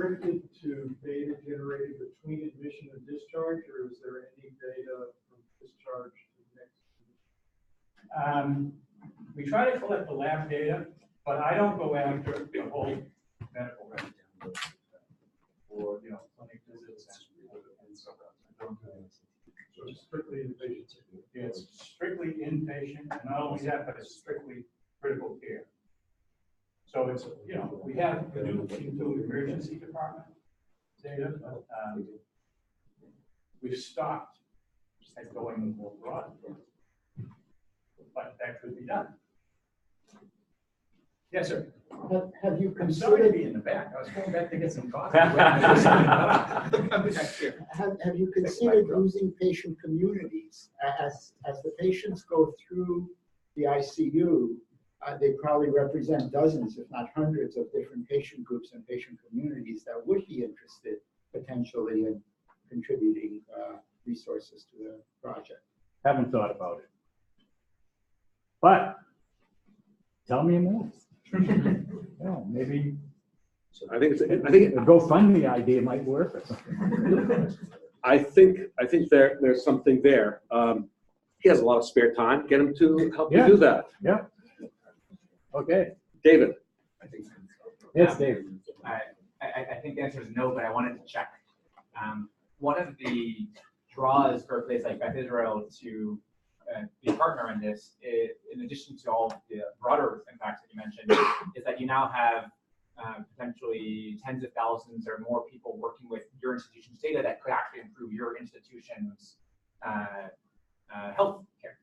restricted to data generated between admission and discharge, or is there any data from discharge to the next? We try to collect the lab data, but I don't go after the whole medical record or clinic visits and so on. So it's strictly inpatient. It's strictly inpatient, and not only that, but it's strictly critical care. So it's, we have into emergency department data, but we've stopped at going more broad, but that could be done. Yes, sir. Have you I'm sorry to considered be in the back. I was going back to get some coffee. have you considered using patient communities as the patients go through the ICU? They probably represent dozens, if not hundreds, of different patient groups and patient communities that would be interested potentially in contributing resources to the project. Haven't thought about it. But tell me more. Maybe I think a GoFundMe idea might work. I think there's something there. He has a lot of spare time. Get him to help you do that. Yeah. Okay. David. Yes, David. I think the answer is no, but I wanted to check. One of the draws for a place like Beth Israel to be a partner in this, in addition to all the broader impacts that you mentioned, is that you now have potentially tens of thousands or more people working with your institution's data that could actually improve your institution's health care.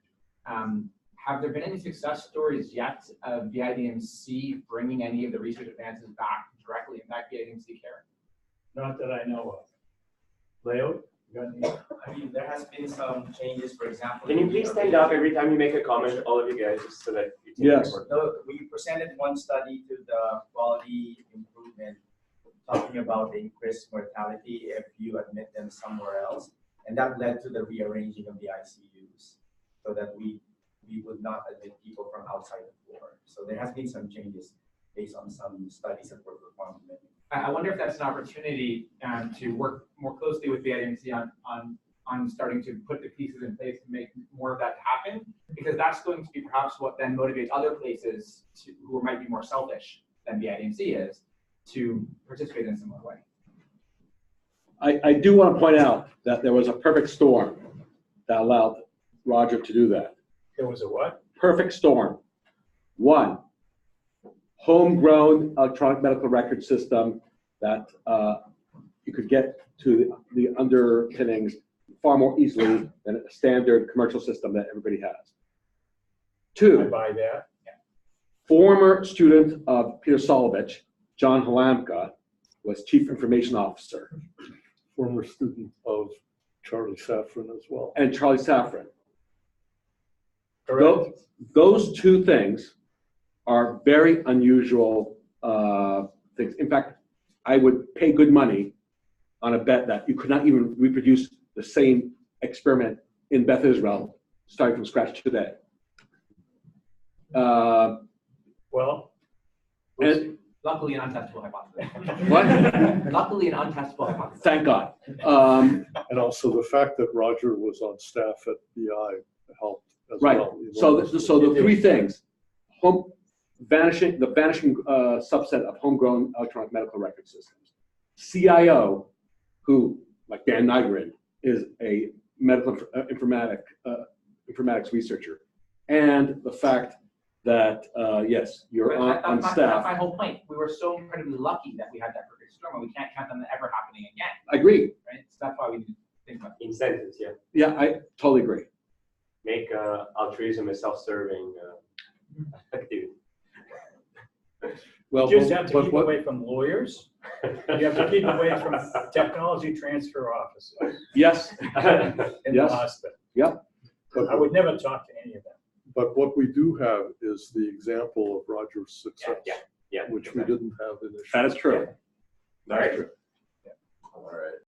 Have there been any success stories yet of BIDMC bringing any of the research advances back to directly impact BIDMC care? Not that I know of. Leo? I mean, there has been some changes, for example. Can you please stand up every time you make a comment, all of you guys, just so that you can Yes. record? So we presented one study to the quality improvement, talking about the increased mortality if you admit them somewhere else. And that led to the rearranging of the ICUs so that we would not admit people from outside the floor. So there has been some changes based on some studies that were performed. I wonder if that's an opportunity to work more closely with BIDMC on starting to put the pieces in place to make more of that happen, because that's going to be perhaps what then motivates other places who might be more selfish than BIDMC is to participate in a similar way. I do want to point out that there was a perfect storm that allowed Roger to do that. There was a what? Perfect storm. One, homegrown electronic medical record system that you could get to the underpinnings far more easily than a standard commercial system that everybody has. I Two, buy that. former student of Peter Szolovitz, John Halamka, was chief information officer. Former student of Charlie Safran as well. And Charlie Safran. Correct. Those two things are very unusual things. In fact, I would pay good money on a bet that you could not even reproduce the same experiment in Beth Israel starting from scratch today. Well, And Luckily, an untestable hypothesis. what? Luckily, an untestable hypothesis. Thank God. And also the fact that Roger was on staff at BI helped as Right. well. So the three things: the vanishing subset of homegrown electronic medical record systems. CIO, who, like Dan Nygren, is a medical informatics researcher, and the fact that yes, you're on staff. That's my whole point. We were so incredibly lucky that we had that perfect storm, and we can't count on that ever happening again. I agree. Right? So that's why we need to think about it. Incentives, yeah. Yeah, I totally agree. Make altruism a self-serving activity. you just have to keep away from lawyers. You have to keep away from technology transfer offices Yes. in the hospital. Yep. I would never talk to any of them. But what we do have is the example of Roger's success, Yeah, which we didn't have initially. That is true. All right. True. All right.